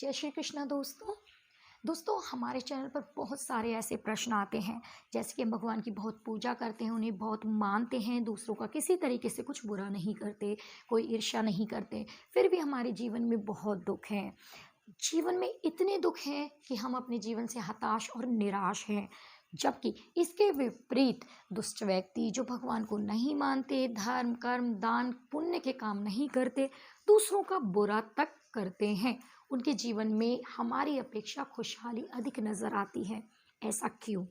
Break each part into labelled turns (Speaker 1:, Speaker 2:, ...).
Speaker 1: जय श्री कृष्णा दोस्तों हमारे चैनल पर बहुत सारे ऐसे प्रश्न आते हैं, जैसे कि हम भगवान की बहुत पूजा करते हैं, उन्हें बहुत मानते हैं, दूसरों का किसी तरीके से कुछ बुरा नहीं करते, कोई ईर्ष्या नहीं करते, फिर भी हमारे जीवन में बहुत दुख हैं। जीवन में इतने दुख हैं कि हम अपने जीवन से हताश और निराश हैं। जबकि इसके विपरीत दुष्ट व्यक्ति जो भगवान को नहीं मानते, धर्म कर्म दान पुण्य के काम नहीं करते, दूसरों का बुरा तक करते हैं, उनके जीवन में हमारी अपेक्षा खुशहाली अधिक नजर आती है। ऐसा क्यों?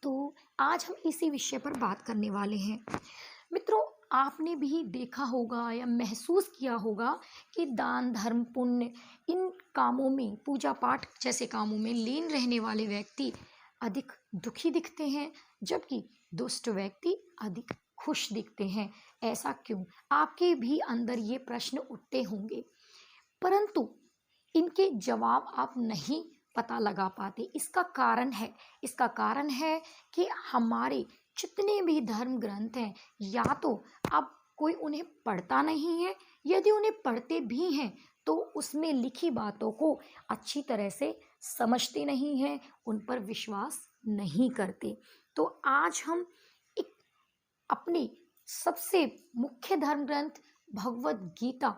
Speaker 1: तो आज हम इसी विषय पर बात करने वाले हैं। मित्रों, आपने भी देखा होगा या महसूस किया होगा कि दान धर्म पुण्य इन कामों में, पूजा पाठ जैसे कामों में लीन रहने वाले व्यक्ति अधिक दुखी दिखते हैं, जबकि दुष्ट व्यक्ति अधिक खुश दिखते हैं। ऐसा क्यों? आपके भी अंदर ये प्रश्न उठते होंगे, परंतु इनके जवाब आप नहीं पता लगा पाते। इसका कारण है कि हमारे जितने भी धर्म ग्रंथ हैं, या तो अब कोई उन्हें पढ़ता नहीं है, यदि उन्हें पढ़ते भी हैं तो उसमें लिखी बातों को अच्छी तरह से समझते नहीं हैं, उन पर विश्वास नहीं करते। तो आज हम एक अपने सबसे मुख्य धर्म ग्रंथ भगवत गीता,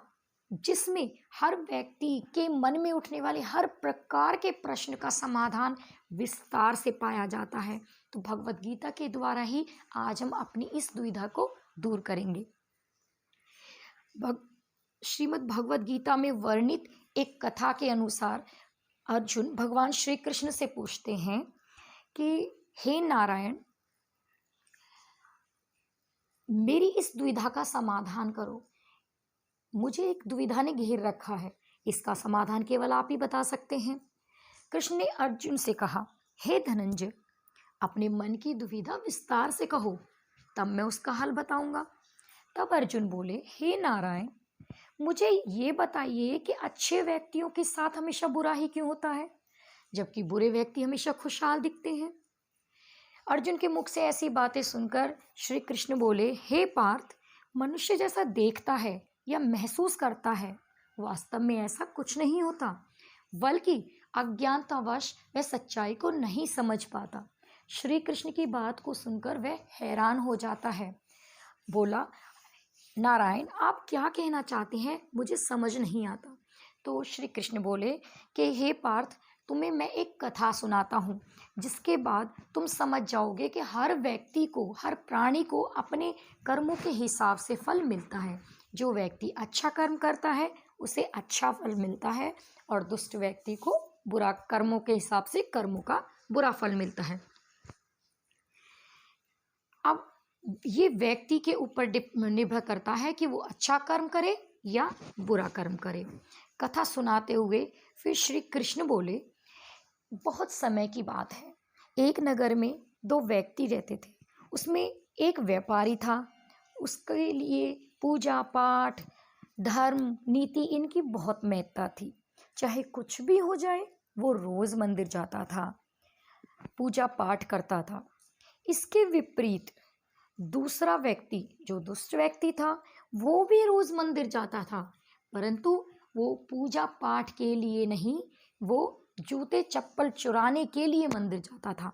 Speaker 1: जिसमें हर व्यक्ति के मन में उठने वाले हर प्रकार के प्रश्न का समाधान विस्तार से पाया जाता है, तो भगवत गीता के द्वारा ही आज हम अपनी इस दुविधा को दूर करेंगे। श्रीमद् भगवत गीता में वर्णित एक कथा के अनुसार अर्जुन भगवान श्री कृष्ण से पूछते हैं कि हे नारायण, मेरी इस दुविधा का समाधान करो। मुझे एक दुविधा ने घेर रखा है, इसका समाधान केवल आप ही बता सकते हैं। कृष्ण ने अर्जुन से कहा, हे धनंजय, अपने मन की दुविधा विस्तार से कहो, तब मैं उसका हल बताऊंगा। तब अर्जुन बोले, हे नारायण, मुझे ये बताइए कि अच्छे व्यक्तियों के साथ हमेशा बुरा ही क्यों होता है, जबकि बुरे व्यक्ति हमेशा खुशहाल दिखते हैं। अर्जुन के मुख से ऐसी बातें सुनकर श्री कृष्ण बोले, हे पार्थ, मनुष्य जैसा देखता है या महसूस करता है, वास्तव में ऐसा कुछ नहीं होता, बल्कि अज्ञानतावश वह सच्चाई को नहीं समझ पाता। श्री कृष्ण की बात को सुनकर वह हैरान हो जाता है। बोला, नारायण, आप क्या कहना चाहते हैं, मुझे समझ नहीं आता। तो श्री कृष्ण बोले कि हे पार्थ, तुम्हें मैं एक कथा सुनाता हूँ, जिसके बाद तुम समझ जाओगे कि हर व्यक्ति को, हर प्राणी को अपने कर्मों के हिसाब से फल मिलता है। जो व्यक्ति अच्छा कर्म करता है उसे अच्छा फल मिलता है, और दुष्ट व्यक्ति को बुरा कर्मों के हिसाब से कर्मों का बुरा फल मिलता है। अब ये व्यक्ति के ऊपर निर्भर करता है कि वो अच्छा कर्म करे या बुरा कर्म करे। कथा सुनाते हुए फिर श्री कृष्ण बोले, बहुत समय की बात है, एक नगर में दो व्यक्ति रहते थे। उसमें एक व्यापारी था, उसके लिए पूजा पाठ धर्म नीति इनकी बहुत महत्ता थी। चाहे कुछ भी हो जाए, वो रोज मंदिर जाता था, पूजा पाठ करता था। इसके विपरीत दूसरा व्यक्ति, जो दुष्ट व्यक्ति था, वो भी रोज मंदिर जाता था, परंतु वो पूजा पाठ के लिए नहीं, वो जूते चप्पल चुराने के लिए मंदिर जाता था।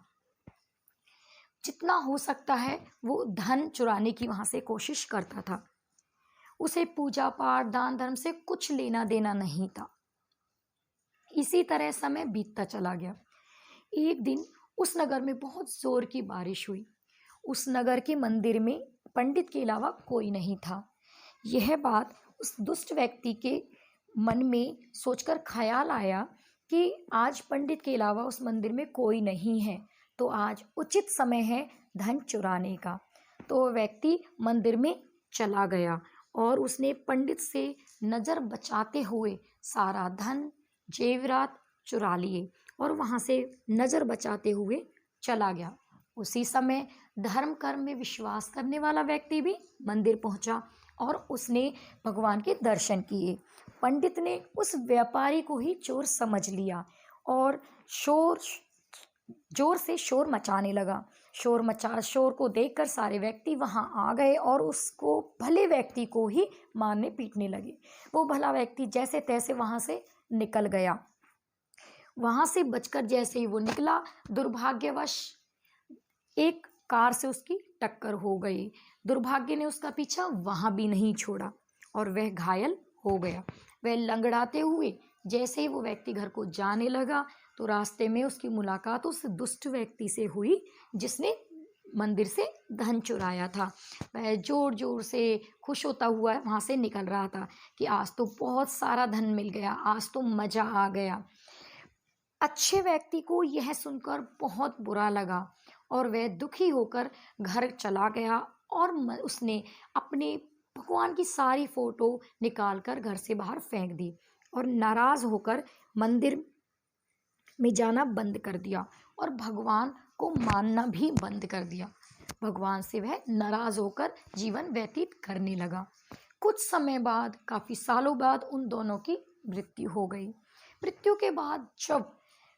Speaker 1: जितना हो सकता है वो धन चुराने की वहां से कोशिश करता था। उसे पूजा पाठ दान धर्म से कुछ लेना देना नहीं था। इसी तरह समय बीतता चला गया। एक दिन उस नगर में बहुत जोर की बारिश हुई। उस नगर के मंदिर में पंडित के अलावा कोई नहीं था। यह बात उस दुष्ट व्यक्ति के मन में सोचकर ख्याल आया कि आज पंडित के अलावा उस मंदिर में कोई नहीं है, तो आज उचित समय है धन चुराने का। तो वह व्यक्ति मंदिर में चला गया और उसने पंडित से नज़र बचाते हुए सारा धन जेवरात चुरा लिए और वहाँ से नज़र बचाते हुए चला गया। उसी समय धर्म कर्म में विश्वास करने वाला व्यक्ति भी मंदिर पहुंचा और उसने भगवान के दर्शन किए। पंडित ने उस व्यापारी को ही चोर समझ लिया और जोर से शोर मचाने लगा। शोर को देखकर सारे व्यक्ति वहां आ गए और उसको, भले व्यक्ति को ही मारने पीटने लगे। वो भला व्यक्ति जैसे तैसे वहां से निकल गया। वहां से बचकर जैसे ही वो निकला, दुर्भाग्यवश एक कार से उसकी टक्कर हो गई। दुर्भाग्य ने उसका पीछा वहां भी नहीं छोड़ा और वह घायल हो गया। वह लंगड़ाते हुए जैसे ही वो व्यक्ति घर को जाने लगा तो रास्ते में उसकी मुलाकात उस दुष्ट व्यक्ति से हुई जिसने मंदिर से धन चुराया था। वह जोर जोर से खुश होता हुआ वहां से निकल रहा था कि आज तो बहुत सारा धन मिल गया, आज तो मजा आ गया। अच्छे व्यक्ति को यह सुनकर बहुत बुरा लगा और वह दुखी होकर घर चला गया और उसने अपने भगवान की सारी फोटो निकालकर घर से बाहर फेंक दी और नाराज होकर मंदिर में जाना बंद कर दिया और भगवान को मानना भी बंद कर दिया। भगवान से वह नाराज होकर जीवन व्यतीत करने लगा। कुछ समय बाद, काफी सालों बाद उन दोनों की मृत्यु हो गई। मृत्यु के बाद जब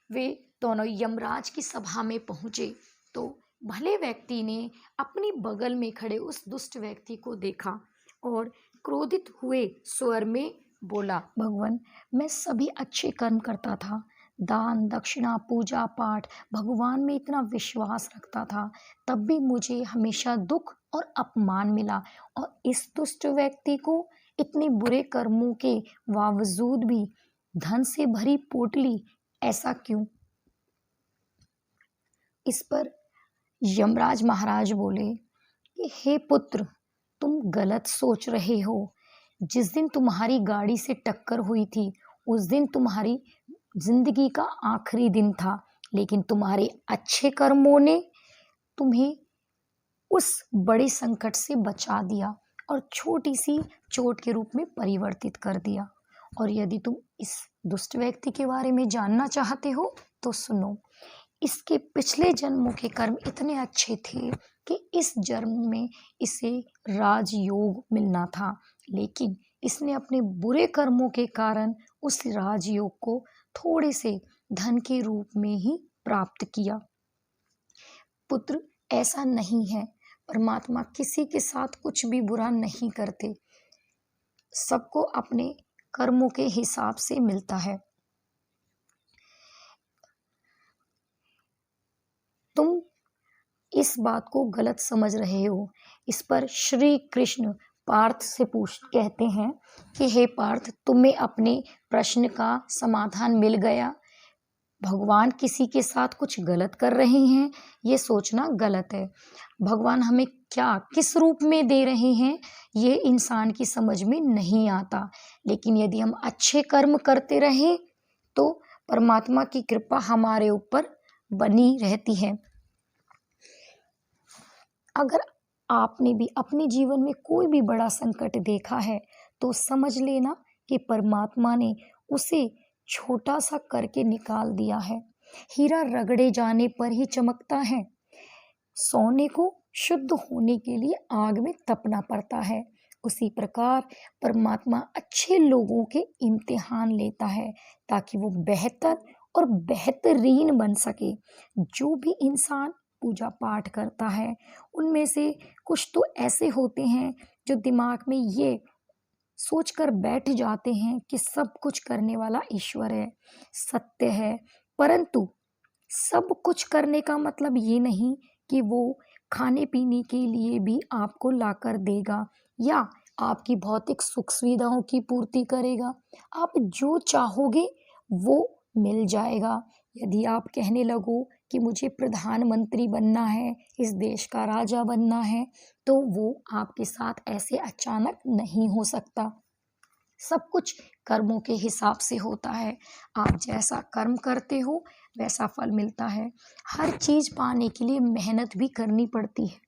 Speaker 1: वे दोनों यमराज की सभा में पहुंचे तो भले व्यक्ति ने अपनी बगल में खड़े उस दुष्ट व्यक्ति को देखा और क्रोधित हुए स्वर में बोला, भगवान, मैं सभी अच्छे कर्म करता था, दान दक्षिणा पूजा पाठ, भगवान में इतना विश्वास रखता था, तब भी मुझे हमेशा दुख और अपमान मिला और इस दुष्ट व्यक्ति को इतने बुरे कर्मों के बावजूद भी धन से भरी पोटली, ऐसा क्यों? इस पर यमराज महाराज बोले कि हे पुत्र, तुम गलत सोच रहे हो। जिस दिन तुम्हारी गाड़ी से टक्कर हुई थी उस दिन तुम्हारी जिंदगी का आखिरी दिन था, लेकिन तुम्हारे अच्छे कर्मों ने तुम्हें उस बड़े संकट से बचा दिया और छोटी सी चोट के रूप में परिवर्तित कर दिया। और यदि तुम इस दुष्ट व्यक्ति के बारे में जानना चाहते हो तो सुनो। इसके पिछले जन्मों के कर्म इतने अच्छे थे कि इस जन्म में इसे राजयोग मिलना था, लेकिन इसने अपने बुरे कर्मों के कारण उस राजयोग को थोड़े से धन के रूप में ही प्राप्त किया। पुत्र, ऐसा नहीं है। परमात्मा किसी के साथ कुछ भी बुरा नहीं करते, सबको अपने कर्मों के हिसाब से मिलता है। तुम इस बात को गलत समझ रहे हो। इस पर श्री कृष्ण पार्थ से कहते हैं कि हे पार्थ, तुम्हें अपने प्रश्न का समाधान मिल गया। भगवान किसी के साथ कुछ गलत कर रहे हैं ये सोचना गलत है। भगवान हमें क्या किस रूप में दे रहे हैं ये इंसान की समझ में नहीं आता, लेकिन यदि हम अच्छे कर्म करते रहें तो परमात्मा की कृपा हमारे ऊपर बनी रहती है। अगर आपने भी अपने जीवन में कोई भी बड़ा संकट देखा है तो समझ लेना कि परमात्मा ने उसे छोटा सा करके निकाल दिया है। हीरा रगड़े जाने पर ही चमकता है। सोने को शुद्ध होने के लिए आग में तपना पड़ता है। उसी प्रकार परमात्मा अच्छे लोगों के इम्तिहान लेता है ताकि वो बेहतर और बेहतरीन बन सके। जो भी इंसान पूजा पाठ करता है उनमें से कुछ तो ऐसे होते हैं जो दिमाग में ये सोचकर बैठ जाते हैं कि सब कुछ करने वाला ईश्वर है, सत्य है, परंतु सब कुछ करने का मतलब ये नहीं कि वो खाने पीने के लिए भी आपको लाकर देगा या आपकी भौतिक सुख सुविधाओं की पूर्ति करेगा। आप जो चाहोगे वो मिल जाएगा। यदि आप कहने लगो कि मुझे प्रधानमंत्री बनना है, इस देश का राजा बनना है, तो वो आपके साथ ऐसे अचानक नहीं हो सकता। सब कुछ कर्मों के हिसाब से होता है। आप जैसा कर्म करते हो वैसा फल मिलता है। हर चीज पाने के लिए मेहनत भी करनी पड़ती है।